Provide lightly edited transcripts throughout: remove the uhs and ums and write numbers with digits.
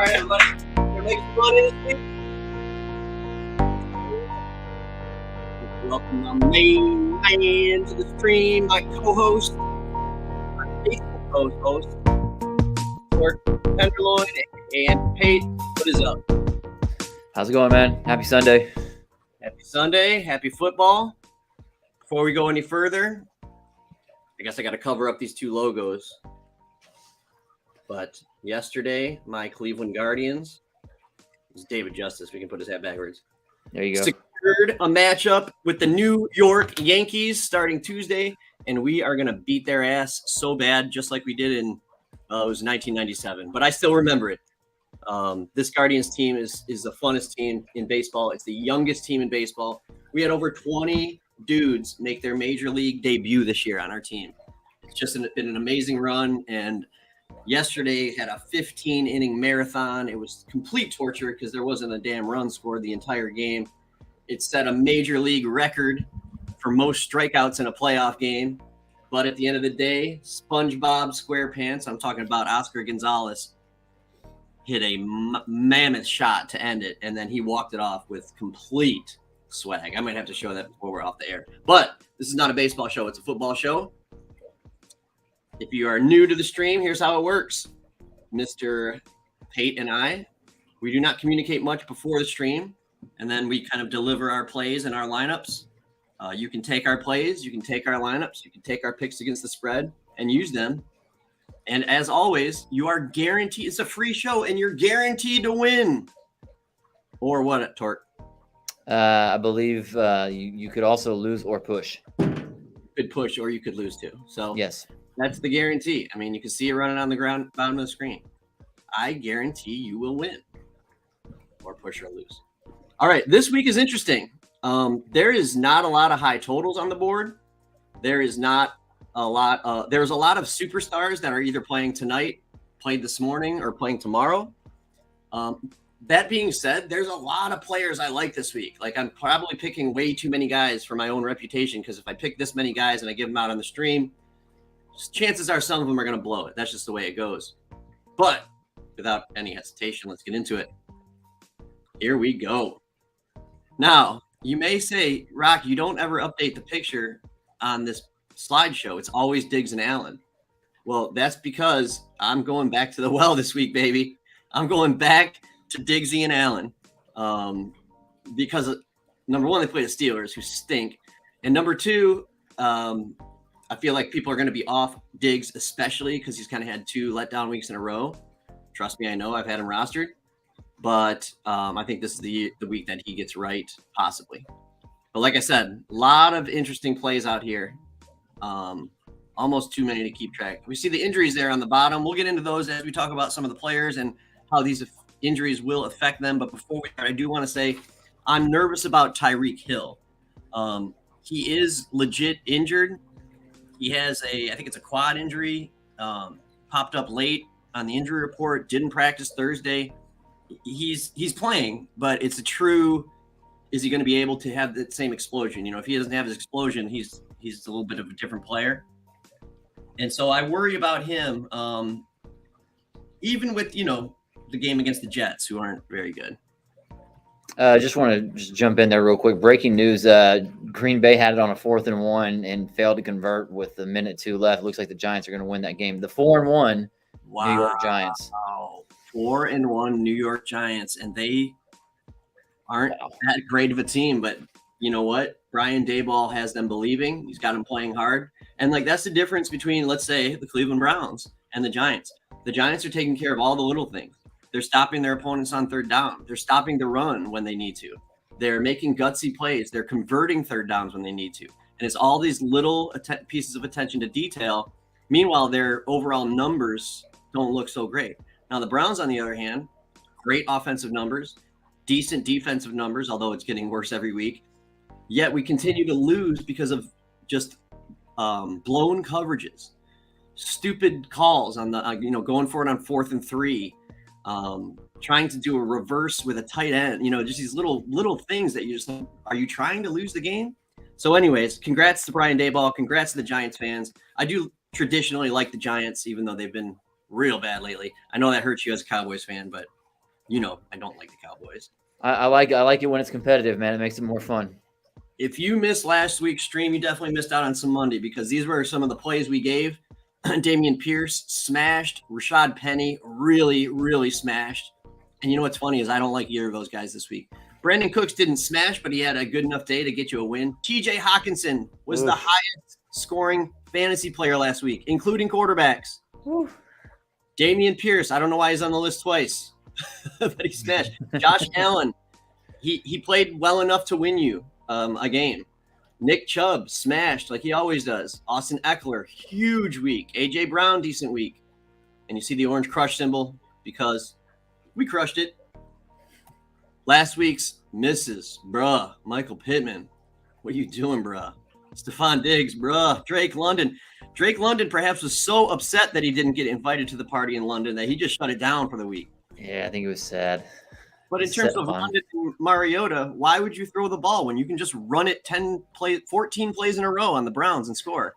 All right, everybody. We're making money this week. Welcome the main man to the stream, my co-host, my faithful co-host, Court Tenderloin and Pate. What is up? How's it going, man? Happy Sunday. Happy Sunday. Happy football. Before we go any further, I guess I got to cover up these two logos. But yesterday, my Cleveland Guardians, it's David Justice. We can put his hat backwards. There you go. Secured a matchup with the New York Yankees starting Tuesday, and we are going to beat their ass so bad, just like we did in, it was 1997. But I still remember it. This Guardians team is the funnest team in baseball. It's the youngest team in baseball. We had over 20 dudes make their major league debut this year on our team. It's just been an amazing run, and yesterday had a 15-inning marathon. It was complete torture because there wasn't a damn run scored the entire game. It set a major league record for most strikeouts in a playoff game. But at the end of the day, SpongeBob SquarePants, I'm talking about Oscar Gonzalez, hit a mammoth shot to end it, and then he walked it off with complete swag. I might have to show that before we're off the air. But this is not a baseball show. It's a football show. If you are new to the stream, here's how it works. Mr. Pate and I, we do not communicate much before the stream, and then we kind of deliver our plays and our lineups. You can take our plays, you can take our lineups, you can take our picks against the spread and use them. And as always, you are guaranteed, it's a free show, and you're guaranteed to win. Or what, Torque? I believe you could also lose or push. You could push or you could lose too. So yes. That's the guarantee. I mean, you can see it running on the ground, bottom of the screen. I guarantee you will win or push or lose. All right, this week is interesting. There is not a lot of high totals on the board. There is not a lot. There's a lot of superstars that are either playing tonight, played this morning, or playing tomorrow. That being said, there's a lot of players I like this week. Like, I'm probably picking way too many guys for my own reputation, because if I pick this many guys and I give them out on the stream, chances are some of them are going to blow it. That's just the way it goes. But without any hesitation, let's get into it. Here we go. Now, you may say, Rock, you don't ever update the picture on this slideshow. It's always Diggs and Allen. Well, that's because I'm going back to the well this week, baby. I'm going back to Diggsy and Allen because, number one, they play the Steelers, who stink. And number two, I feel like people are going to be off Diggs, especially because he's kind of had 2 letdown weeks in a row. Trust me, I know. I've had him rostered. But I think this is the week that he gets right, possibly. But like I said, a lot of interesting plays out here. Almost too many to keep track. We see the injuries there on the bottom. We'll get into those as we talk about some of the players and how these injuries will affect them. But before we start, I do want to say I'm nervous about Tyreek Hill. He is legit injured. He has I think it's a quad injury, popped up late on the injury report, didn't practice Thursday. He's playing, but it's is he going to be able to have that same explosion? You know, if he doesn't have his explosion, he's a little bit of a different player. And so I worry about him, even with, the game against the Jets, who aren't very good. Just want to jump in there real quick. Breaking news, Green Bay had it on a 4th and 1 and failed to convert with a minute 2 left. Looks like the Giants are going to win that game. The 4-1 New York Giants. Wow. 4-1 New York Giants, and they aren't that great of a team, but you know what? Brian Daboll has them believing. He's got them playing hard. And that's the difference between, let's say, the Cleveland Browns and the Giants. The Giants are taking care of all the little things. They're stopping their opponents on 3rd down. They're stopping the run when they need to. They're making gutsy plays. They're converting 3rd downs when they need to. And it's all these little pieces of attention to detail. Meanwhile, their overall numbers don't look so great. Now, the Browns, on the other hand, great offensive numbers, decent defensive numbers, although it's getting worse every week. Yet we continue to lose because of just blown coverages, stupid calls on the, going for it on 4th and 3, trying to do a reverse with a tight end, just these little things that you just, are you trying to lose the game? So anyways, congrats to Brian Daboll. Congrats to the Giants fans. I do traditionally like the Giants, even though they've been real bad lately. I know that hurts you as a Cowboys fan, but I don't like the Cowboys. I like it when it's competitive, man. It makes it more fun. If you missed last week's stream, you definitely missed out on some Monday because these were some of the plays we gave. Damian Pierce smashed. Rashad Penny really, really smashed. And you know what's funny is I don't like either of those guys this week. Brandon Cooks didn't smash, but he had a good enough day to get you a win. TJ Hawkinson was the highest scoring fantasy player last week, including quarterbacks. Oof. Damian Pierce, I don't know why he's on the list twice, but he smashed. Josh Allen, he played well enough to win you a game. Nick Chubb smashed like he always does. Austin Eckler, huge week. A.J. Brown, decent week. And you see the orange crush symbol because we crushed it. Last week's misses, bruh. Michael Pittman, what are you doing, bruh? Stephon Diggs, bruh. Drake London perhaps was so upset that he didn't get invited to the party in London that he just shut it down for the week. Yeah, I think it was sad. But in terms of London and Mariota, why would you throw the ball when you can just run it 14 plays in a row on the Browns and score?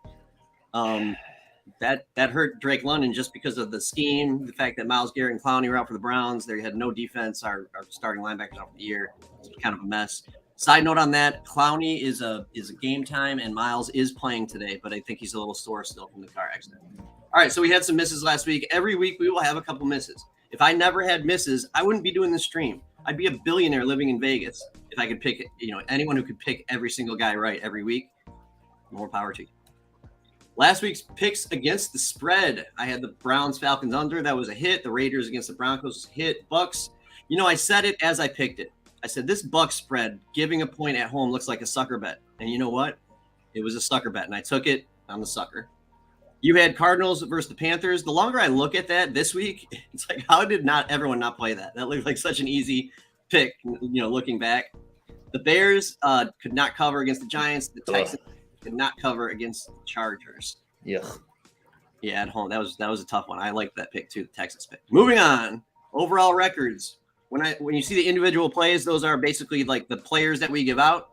That hurt Drake London just because of the scheme, the fact that Myles Garrett and Clowney were out for the Browns. They had no defense. Our starting linebackers out for the year. It's kind of a mess. Side note on that, Clowney is a game time, and Myles is playing today, but I think he's a little sore still from the car accident. All right, so we had some misses last week. Every week we will have a couple misses. If I never had misses, I wouldn't be doing this stream. I'd be a billionaire living in Vegas if I could pick, anyone who could pick every single guy right every week. More power to you. Last week's picks against the spread. I had the Browns Falcons under. That was a hit. The Raiders against the Broncos was a hit. Bucks. I said it as I picked it. I said this Bucks spread giving a point at home looks like a sucker bet. And you know what? It was a sucker bet, and I took it. I'm the sucker. You had Cardinals versus the Panthers. The longer I look at that this week, it's like, how did not everyone not play that? That looked like such an easy pick, looking back. The Bears could not cover against the Giants. The Texans could not cover against the Chargers. Yeah. Yeah, at home. That was a tough one. I liked that pick too, the Texas pick. Moving on. Overall records. When you see the individual plays, those are basically like the players that we give out.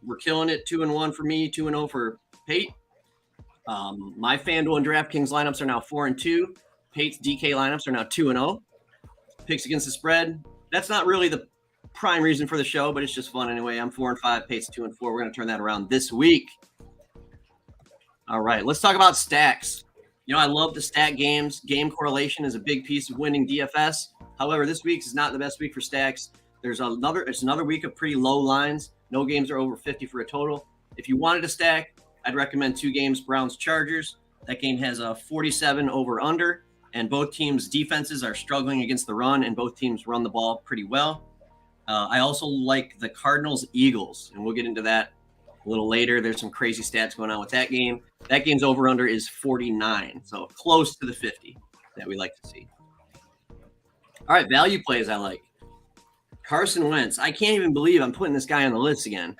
We're killing it. 2-1 for me, 2-0 for Pate. My FanDuel and DraftKings lineups are now 4-2. Pate's DK lineups are now 2-0. Picks against the spread. That's not really the prime reason for the show, but it's just fun anyway. I'm 4-5. Pate's 2-4. We're going to turn that around this week. All right, let's talk about stacks. I love the stack games. Game correlation is a big piece of winning DFS. However, this week is not the best week for stacks. It's another week of pretty low lines. No games are over 50 for a total. If you wanted to stack, I'd recommend 2 games, Browns Chargers. That game has a 47 over under, and both teams' defenses are struggling against the run, and both teams run the ball pretty well. I also like the Cardinals Eagles, and we'll get into that a little later. There's some crazy stats going on with that game. That game's over under is 49, so close to the 50 that we like to see. All right, value plays I like. Carson Wentz. I can't even believe I'm putting this guy on the list again,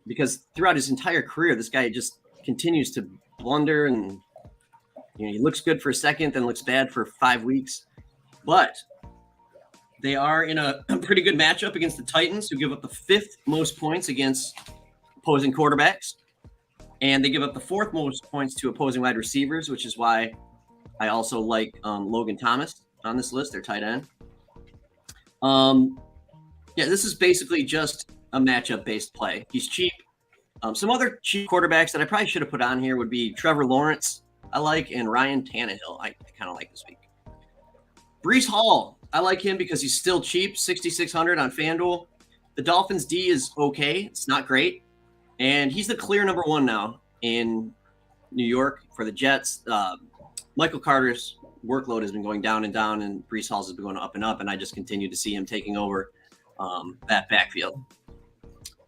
because throughout his entire career, this guy just continues to blunder, and he looks good for a second, then looks bad for 5 weeks. But they are in a pretty good matchup against the Titans, who give up the 5th most points against opposing quarterbacks. And they give up the 4th most points to opposing wide receivers, which is why I also like Logan Thomas on this list, their tight end. This is basically just a matchup-based play. He's cheap. Some other cheap quarterbacks that I probably should have put on here would be Trevor Lawrence, I like, and Ryan Tannehill. I kind of like this week. Breece Hall, I like him because he's still cheap, 6,600 on FanDuel. The Dolphins D is okay. It's not great. And he's the clear number 1 now in New York for the Jets. Michael Carter's workload has been going down, and Breece Hall's has been going up, and I just continue to see him taking over that backfield.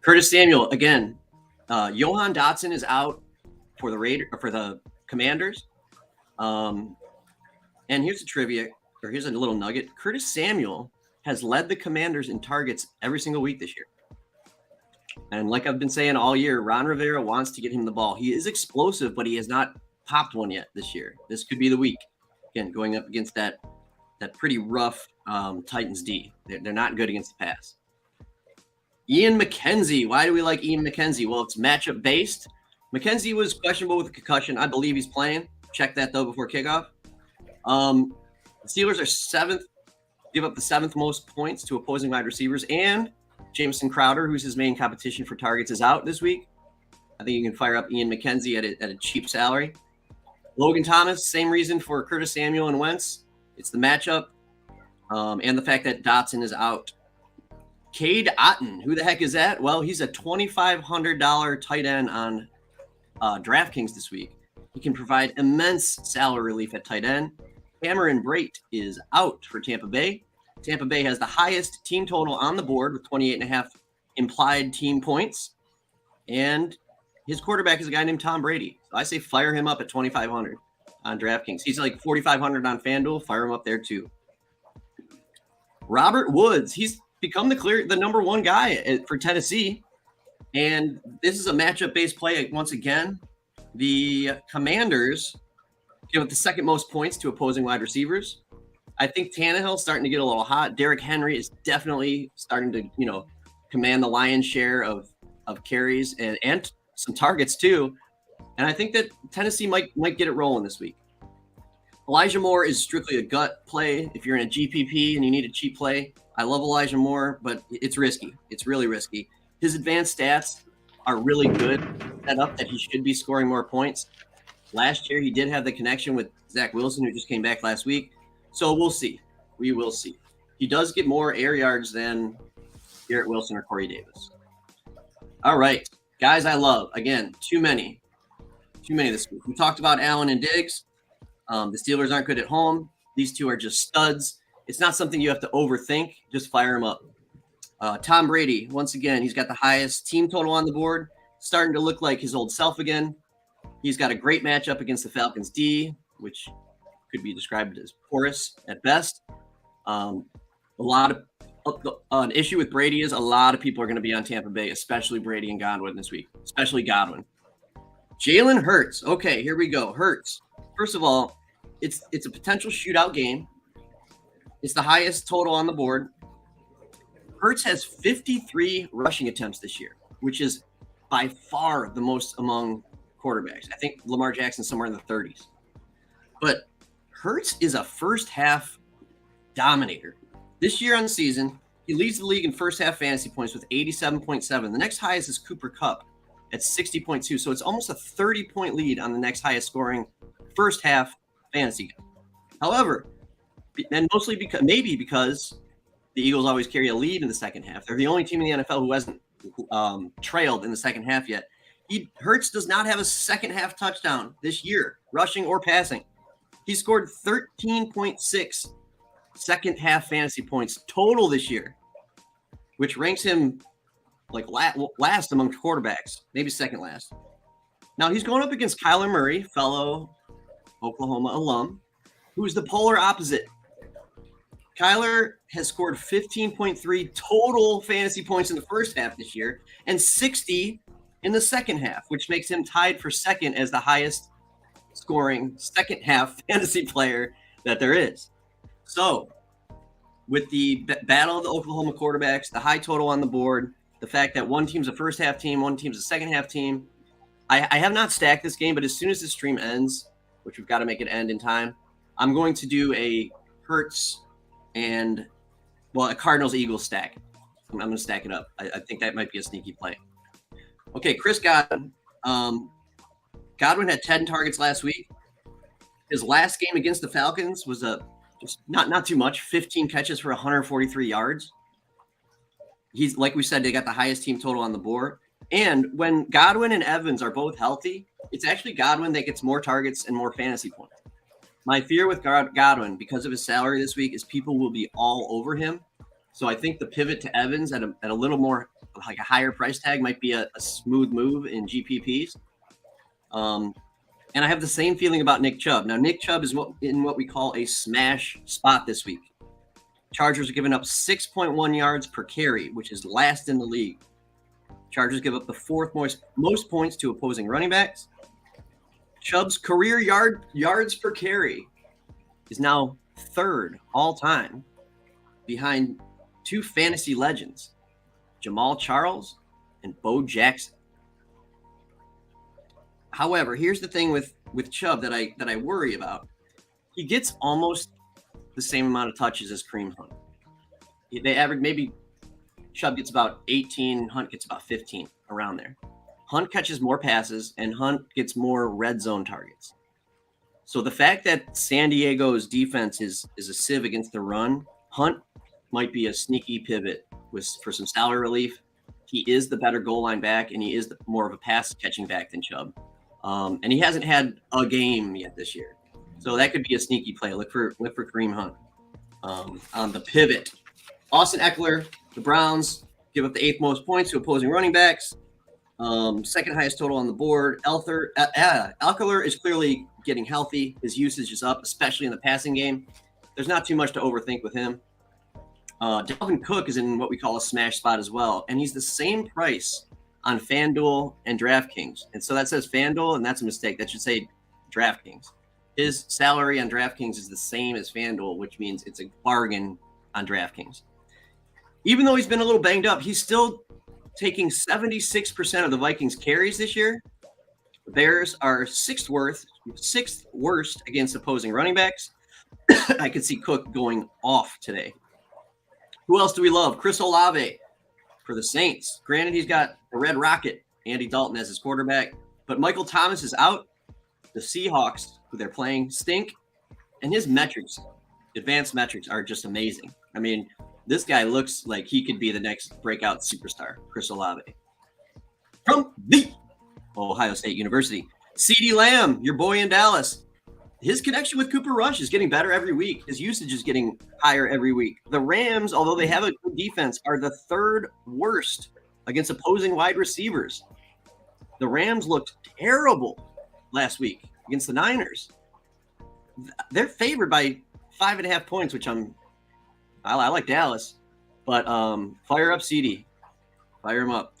Curtis Samuel, again, Johan Dotson is out for the Commanders. And here's a little nugget. Curtis Samuel has led the Commanders in targets every single week this year. And like I've been saying all year, Ron Rivera wants to get him the ball. He is explosive, but he has not popped one yet this year. This could be the week. Again, going up against that pretty rough Titans D. They're not good against the pass. Ian McKenzie. Why do we like Ian McKenzie? Well, it's matchup based. McKenzie was questionable with a concussion. I believe he's playing. Check that though before kickoff. The Steelers are 7th give up the 7th most points to opposing wide receivers, and Jamison Crowder, who's his main competition for targets, is out this week. I think you can fire up Ian McKenzie at a cheap salary. Logan Thomas, same reason for Curtis Samuel and Wentz. It's the matchup and the fact that Dotson is out. Cade Otton, who the heck is that? Well, he's a $2,500 tight end on DraftKings this week. He can provide immense salary relief at tight end. Cameron Brate is out for Tampa Bay. Tampa Bay has the highest team total on the board with 28.5 implied team points. And his quarterback is a guy named Tom Brady. So I say fire him up at 2,500 on DraftKings. He's like 4,500 on FanDuel. Fire him up there too. Robert Woods, he's become the number one guy for Tennessee. And this is a matchup-based play once again. The Commanders give up the 2nd most points to opposing wide receivers. I think Tannehill's starting to get a little hot. Derrick Henry is definitely starting to, command the lion's share of carries and some targets too. And I think that Tennessee might get it rolling this week. Elijah Moore is strictly a gut play. If you're in a GPP and you need a cheap play, I love Elijah Moore, but it's risky. It's really risky. His advanced stats are really good, set up that he should be scoring more points. Last year, he did have the connection with Zach Wilson, who just came back last week. So we'll see. We will see. He does get more air yards than Garrett Wilson or Corey Davis. All right. Guys I love. Again, too many this week. We talked about Allen and Diggs. The Steelers aren't good at home. These two are just studs. It's not something you have to overthink. Just fire them up. Tom Brady, once again, he's got the highest team total on the board. Starting to look like his old self again. He's got a great matchup against the Falcons D, which could be described as porous at best. An issue with Brady is a lot of people are going to be on Tampa Bay, especially Brady and Godwin this week, especially Godwin. Jalen Hurts. Okay, here we go. Hurts. First of all, it's a potential shootout game. It's the highest total on the board. Hurts has 53 rushing attempts this year, which is by far the most among quarterbacks. I think Lamar Jackson's somewhere in the 30s. But Hurts is a first half dominator. This year on the season, he leads the league in first half fantasy points with 87.7. The next highest is Cooper Kupp at 60.2. So it's almost a 30-point lead on the next highest scoring first half fantasy guy. However, and mostly because the Eagles always carry a lead in the second half. They're the only team in the NFL who hasn't trailed in the second half yet. Hurts does not have a second half touchdown this year, rushing or passing. He scored 13.6 second half fantasy points total this year, which ranks him like last among quarterbacks, maybe second last. Now he's going up against Kyler Murray, fellow Oklahoma alum, who's the polar opposite. Kyler has scored 15.3 total fantasy points in the first half this year and 60 in the second half, which makes him tied for second as the highest scoring second half fantasy player that there is. So with the battle of the Oklahoma quarterbacks, the high total on the board, the fact that one team's a first half team, one team's a second half team, I have not stacked this game, but as soon as the stream ends, which we've got to make it end in time, I'm going to do a Hurts and, a Cardinals-Eagles stack. I'm going to stack it up. I think that might be a sneaky play. Okay, Chris Godwin. Godwin had 10 targets last week. His last game against the Falcons was just not too much, 15 catches for 143 yards. He's, like we said, they got the highest team total on the board. And when Godwin and Evans are both healthy, it's actually Godwin that gets more targets and more fantasy points. My fear with Godwin, because of his salary this week, is people will be all over him. So I think the pivot to Evans at a little more, like a higher price tag, might be a smooth move in GPPs. And I have the same feeling about Nick Chubb. Now, Nick Chubb is in what we call a smash spot this week. Chargers are giving up 6.1 yards per carry, which is last in the league. Chargers give up the fourth most points to opposing running backs. Chubb's career yards per carry is now third all time behind two fantasy legends, Jamal Charles and Bo Jackson. However, here's the thing with Chubb that I worry about. He gets almost the same amount of touches as Kareem Hunt. They average maybe Chubb gets about 18, Hunt gets about 15, around there. Hunt catches more passes, and Hunt gets more red zone targets. So the fact that San Diego's defense is a sieve against the run, Hunt might be a sneaky pivot for some salary relief. He is the better goal line back, and he is more of a pass catching back than Chubb. And he hasn't had a game yet this year, so that could be a sneaky play. Look for Kareem Hunt on the pivot. Austin Eckler, the Browns give up the 8th most points to opposing running backs. Second highest total on the board. Eckler is clearly getting healthy. His usage is up, especially in the passing game. There's not too much to overthink with him. Dalvin Cook is in what we call a smash spot as well, and he's the same price on FanDuel and DraftKings. And so that says FanDuel, and that's a mistake. That should say DraftKings. His salary on DraftKings is the same as FanDuel, which means it's a bargain on DraftKings. Even though he's been a little banged up, he's still taking 76% of the Vikings carries this year. The Bears are sixth worst against opposing running backs. I could see Cook going off today. Who else do we love? Chris Olave for the Saints. Granted, he's got the Red Rocket, Andy Dalton, as his quarterback, but Michael Thomas is out. The Seahawks, who they're playing, stink, and his metrics, advanced metrics, are just amazing. I mean, this guy looks like he could be the next breakout superstar, Chris Olave. From the Ohio State University, CeeDee Lamb, your boy in Dallas. His connection with Cooper Rush is getting better every week. His usage is getting higher every week. The Rams, although they have a good defense, are the 3rd worst against opposing wide receivers. The Rams looked terrible last week against the Niners. They're favored by 5.5 points, which I like Dallas, but fire up CeeDee. Fire him up.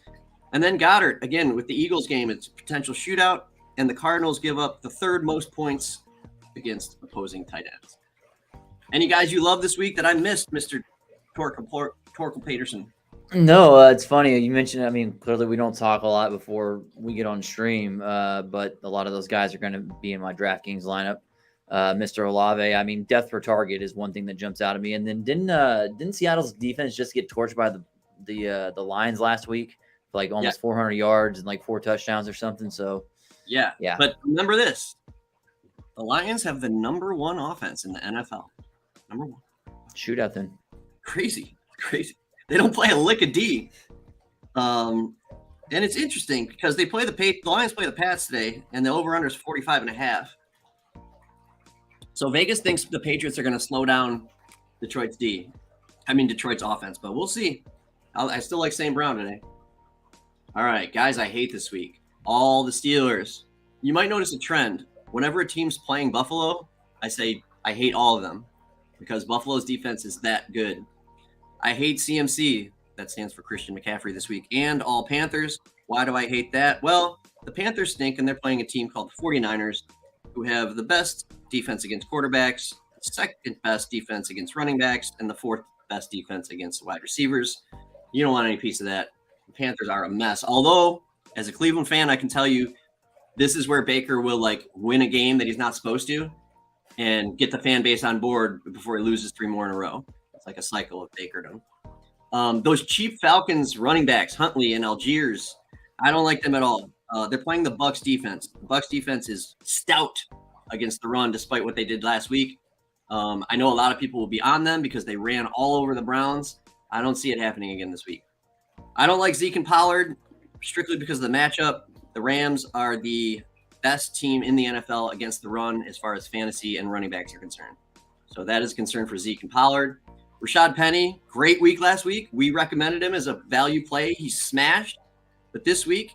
And then Goddard, again, with the Eagles game, it's a potential shootout, and the Cardinals give up the 3rd most points against opposing tight ends. Any guys you love this week that I missed, Mr. Torkel Peterson? No, it's funny. You mentioned, I mean, clearly we don't talk a lot before we get on stream, but a lot of those guys are going to be in my DraftKings lineup. Mr. Olave, I mean, depth per target is one thing that jumps out at me. And then didn't Seattle's defense just get torched by the Lions last week for like almost 400 yards and like 4 touchdowns or something? So yeah. But remember this: the Lions have the number 1 offense in the NFL. Number 1. Shootout then. Crazy. They don't play a lick of D. And it's interesting because the Lions play the Pats today, and the over/under is 45.5. So Vegas thinks the Patriots are going to slow down Detroit's offense, but we'll see. I still like St. Brown today. All right, guys, I hate this week. All the Steelers. You might notice a trend. Whenever a team's playing Buffalo, I say I hate all of them because Buffalo's defense is that good. I hate CMC. That stands for Christian McCaffrey this week. And all Panthers. Why do I hate that? Well, the Panthers stink, and they're playing a team called the 49ers, who have the best defense against quarterbacks, the 2nd best defense against running backs, and the 4th best defense against wide receivers. You don't want any piece of that. The Panthers are a mess. Although, as a Cleveland fan, I can tell you this is where Baker will win a game that he's not supposed to and get the fan base on board before he loses 3 more in a row. It's like a cycle of Bakerdom. Those cheap Falcons running backs, Huntley and Algiers, I don't like them at all. They're playing the Bucs defense. The Bucs defense is stout against the run, despite what they did last week. I know a lot of people will be on them because they ran all over the Browns. I don't see it happening again this week. I don't like Zeke and Pollard strictly because of the matchup. The Rams are the best team in the NFL against the run as far as fantasy and running backs are concerned. So that is a concern for Zeke and Pollard. Rashad Penny, great week last week. We recommended him as a value play. He smashed. But this week,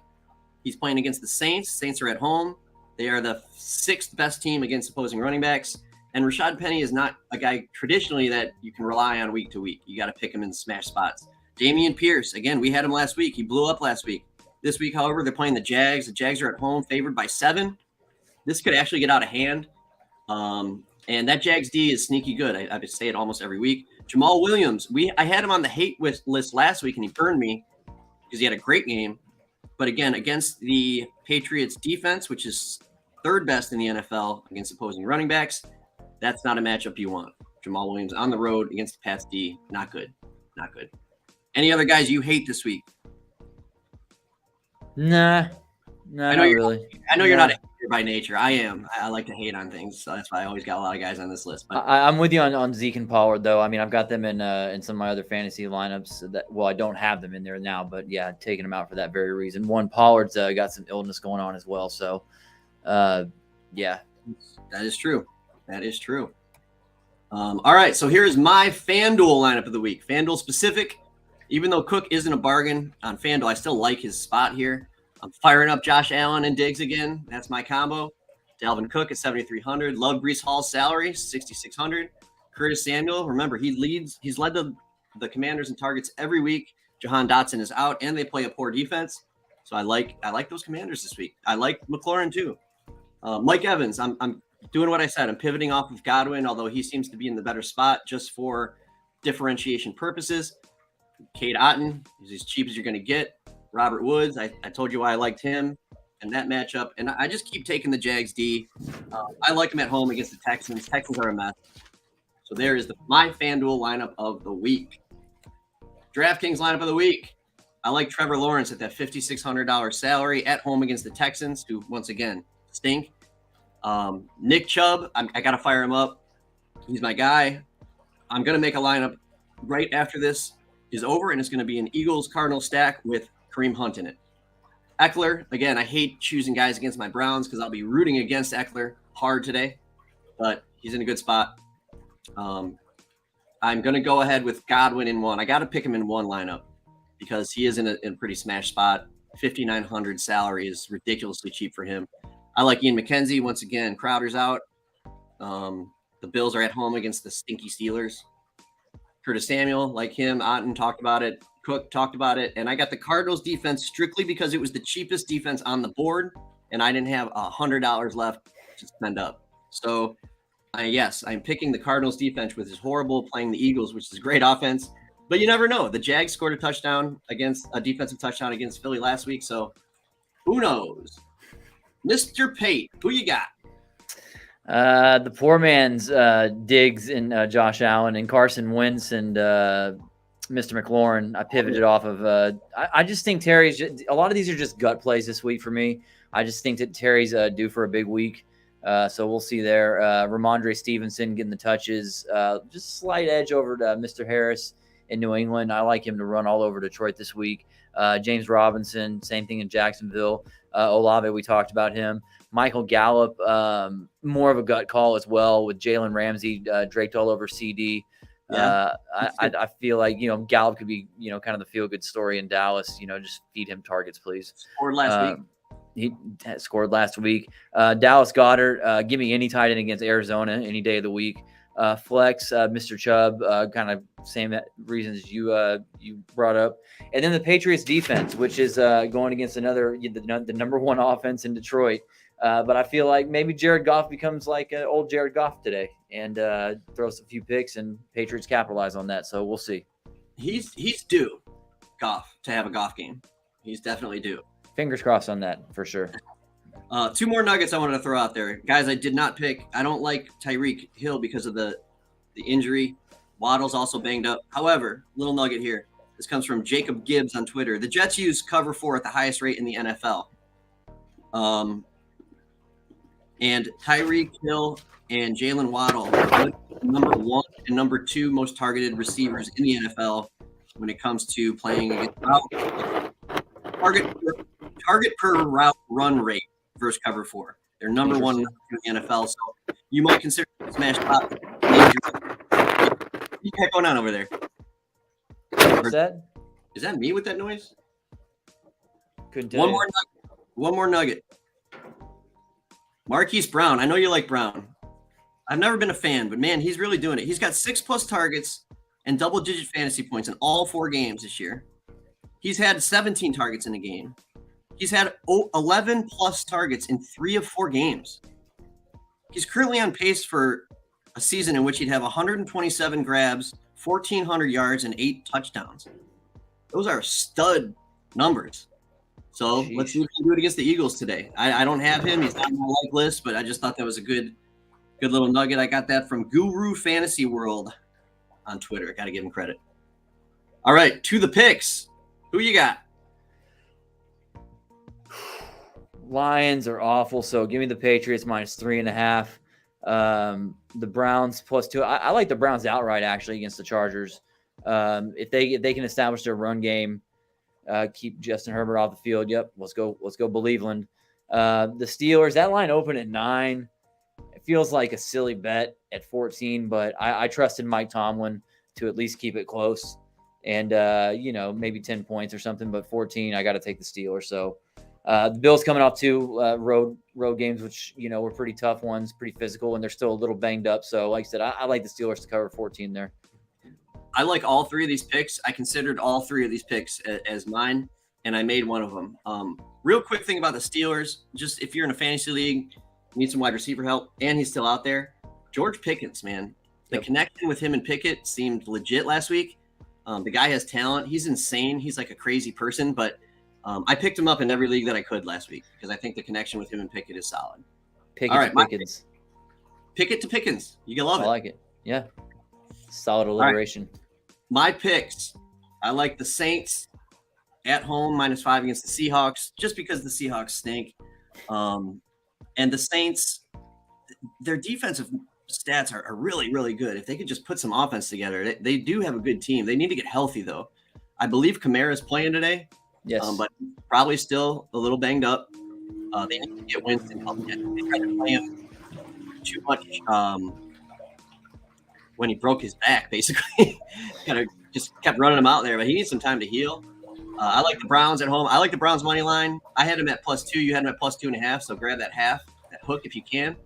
he's playing against the Saints. Saints are at home. They are the 6th best team against opposing running backs. And Rashad Penny is not a guy traditionally that you can rely on week to week. You got to pick him in smash spots. Dameon Pierce, again, we had him last week. He blew up last week. This week, however, they're playing the Jags. The Jags are at home, favored by 7. This could actually get out of hand. And that Jags D is sneaky good. I would say it almost every week. Jamal Williams, I had him on the hate list last week, and he burned me because he had a great game. But again, against the Patriots defense, which is 3rd best in the NFL against opposing running backs, that's not a matchup you want. Jamal Williams on the road against the Pats D, not good. Not good. Any other guys you hate this week? Nah, not really. I know you're not a hater by nature. I am. I like to hate on things, so that's why I always got a lot of guys on this list. But I'm with you on Zeke and Pollard, though. I mean, I've got them in some of my other fantasy lineups. I don't have them in there now, but yeah, taking them out for that very reason. One, Pollard's got some illness going on as well, so yeah, that is true. That is true. All right, so here's my FanDuel lineup of the week. FanDuel specific. Even though Cook isn't a bargain on FanDuel, I still like his spot here. I'm firing up Josh Allen and Diggs again. That's my combo. Dalvin Cook at 7,300. Love Breece Hall's salary, 6,600. Curtis Samuel, remember, he's led the Commanders in targets every week. Jahan Dotson is out, and they play a poor defense. So I like those Commanders this week. I like McLaurin too. Mike Evans, I'm doing what I said. I'm pivoting off of Godwin, although he seems to be in the better spot just for differentiation purposes. Cade Otton is as cheap as you're going to get. Robert Woods, I told you why I liked him and that matchup. And I just keep taking the Jags D. I like him at home against the Texans. Texans are a mess. So there is my FanDuel lineup of the week. DraftKings lineup of the week. I like Trevor Lawrence at that $5,600 salary at home against the Texans, who, once again, stink. Nick Chubb, I got to fire him up. He's my guy. I'm going to make a lineup right after this is over, and it's going to be an Eagles-Cardinals stack with Kareem Hunt in it. Eckler, again, I hate choosing guys against my Browns because I'll be rooting against Eckler hard today, but he's in a good spot. I'm going to go ahead with Godwin in one. I got to pick him in one lineup because he is in a pretty smash spot. $5,900 salary is ridiculously cheap for him. I like Ian McKenzie. Once again, Crowder's out. The Bills are at home against the stinky Steelers. Curtis Samuel, like him. Otton talked about it. Cook talked about it. And I got the Cardinals defense strictly because it was the cheapest defense on the board, and I didn't have $100 left to spend up. So, yes, I'm picking the Cardinals defense, which is horrible, playing the Eagles, which is great offense. But you never know. The Jags scored a defensive touchdown against Philly last week. So, who knows? Mr. Pate, who you got? The poor man's Diggs and Josh Allen and Carson Wentz and Mr. McLaurin. I pivoted off of. I just think Terry's. A lot of these are just gut plays this week for me. I just think that Terry's due for a big week, so we'll see there. Ramondre Stevenson getting the touches, just slight edge over to Mr. Harris in New England. I like him to run all over Detroit this week. James Robinson, same thing in Jacksonville. Olave, we talked about him. Michael Gallup, more of a gut call as well with Jalen Ramsey draped all over CD. Yeah. I feel like, Gallup could be, kind of the feel-good story in Dallas. Just feed him targets, please. Scored last week. He scored last week. Dallas Goedert, give me any tight end against Arizona any day of the week. Flex, Mr. Chubb, kind of same reasons you brought up. And then the Patriots defense, which is going against the number one offense in Detroit. But I feel like maybe Jared Goff becomes like an old Jared Goff today and throws a few picks, and Patriots capitalize on that. So we'll see. He's due, Goff, to have a Goff game. He's definitely due. Fingers crossed on that for sure. Two more nuggets I wanted to throw out there. Guys, I did not pick. I don't like Tyreek Hill because of the injury. Waddle's also banged up. However, little nugget here. This comes from Jacob Gibbs on Twitter. The Jets use cover 4 at the highest rate in the NFL. And Tyreek Hill and Jalen Waddle are number 1 and number 2 most targeted receivers in the NFL when it comes to playing against target per route run rate versus cover 4. They're number 1 in the NFL, so you might consider smash pop. What you got going on over there? Is that me with that noise? Couldn't tell you. One more nugget. Marquise Brown. I know you like Brown. I've never been a fan, but man, he's really doing it. He's got 6+ targets and double-digit fantasy points in all 4 games this year. He's had 17 targets in a game. He's had 11+ targets in 3 of 4 games. He's currently on pace for a season in which he'd have 127 grabs, 1,400 yards, and 8 touchdowns. Those are stud numbers. So let's see if we can do it against the Eagles today. I don't have him. He's not on my like list, but I just thought that was a good little nugget. I got that from Guru Fantasy World on Twitter. Got to give him credit. All right, to the picks. Who you got? Lions are awful, so give me the Patriots -3.5. The Browns +2. I like the Browns outright actually against the Chargers. If they can establish their run game, keep Justin Herbert off the field. Yep, let's go Believeland. The Steelers, that line opened at 9. It feels like a silly bet at 14, but I trusted Mike Tomlin to at least keep it close, and maybe 10 points or something. But 14, I got to take the Steelers. So the Bills coming off 2 road games, which were pretty tough ones, pretty physical, and they're still a little banged up. So like I said, I like the Steelers to cover 14 there. I like all 3 of these picks. I considered all 3 of these picks as mine, and I made one of them. Real quick thing about the Steelers, just if you're in a fantasy league, need some wide receiver help, and he's still out there. George Pickens, man. The connection with him and Pickett seemed legit last week. The guy has talent. He's insane. He's like a crazy person, but I picked him up in every league that I could last week because I think the connection with him and Pickett is solid. All right, Pickens. Pickett to Pickens. You can love it. I like it. Yeah. Solid alliteration. Right. My picks. I like the Saints at home -5 against the Seahawks just because the Seahawks stink. And the Saints, their defensive stats are really, really good. If they could just put some offense together, they do have a good team. They need to get healthy, though. I believe Kamara's playing today. Yes. But probably still a little banged up. They need to get Winston healthy. They tried to play him too much when he broke his back, basically. Kind of just kept running him out there, but he needs some time to heal. I like the Browns at home. I like the Browns money line. I had them at +2. You had them at +2.5. So grab that hook if you can.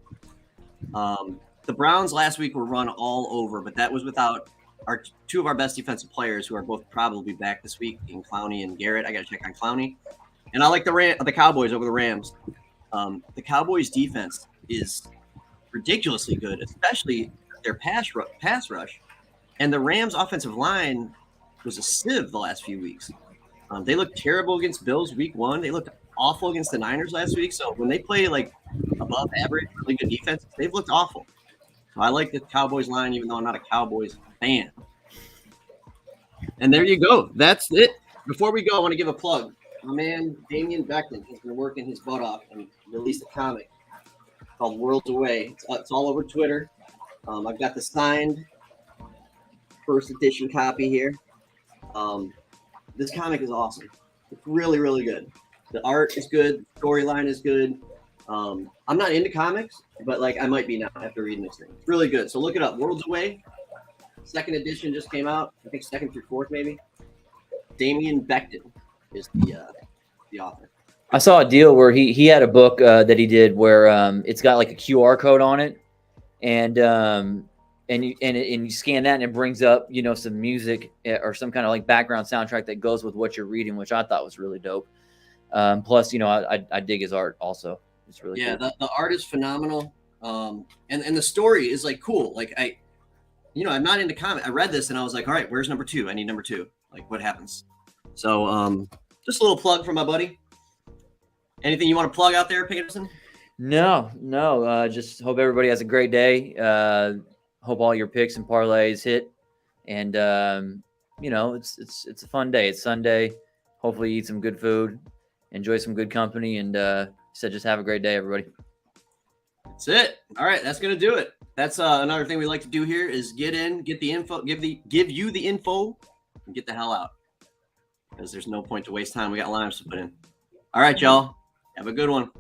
The Browns last week were run all over, but that was without 2 of our best defensive players, who are both probably back this week, in Clowney and Garrett. I got to check on Clowney. And I like the Cowboys over the Rams. The Cowboys defense is ridiculously good, especially their pass rush. And the Rams offensive line was a sieve the last few weeks. They looked terrible against Bills week 1. They looked awful against the Niners last week. So when they play like above average, really good defense, they've looked awful. So I like the Cowboys line, even though I'm not a Cowboys fan. And there you go. That's it. Before we go, I want to give a plug. My man, Damian Beckton, has been working his butt off and released a comic called Worlds Away. It's all over Twitter. I've got the signed first edition copy here. This comic is awesome. It's really, really good. The art is good. The storyline is good. I'm not into comics, but I might be now after reading this thing. It's really good. So look it up. Worlds Away. 2nd edition just came out. I think 2nd through 4th, maybe. Damian Beckton is the author. I saw a deal where he had a book that he did where it's got like a QR code on it, and you scan that and it brings up some music or some kind of like background soundtrack that goes with what you're reading, which I thought was really dope. Plus, I dig his art also. It's really cool. The art is phenomenal. And the story is cool. I'm not into comic. I read this and I was like, all right, where's number 2? I need number 2. What happens? So just a little plug from my buddy. Anything you want to plug out there, Peterson? No. Just hope everybody has a great day. Hope all your picks and parlays hit. And it's a fun day. It's Sunday. Hopefully you eat some good food, enjoy some good company, and just have a great day, everybody. That's it. All right, that's gonna do it. That's another thing we like to do here is get the info, give you the info, and get the hell out. Because there's no point to waste time. We got lineups to put in. All right, y'all. Have a good one.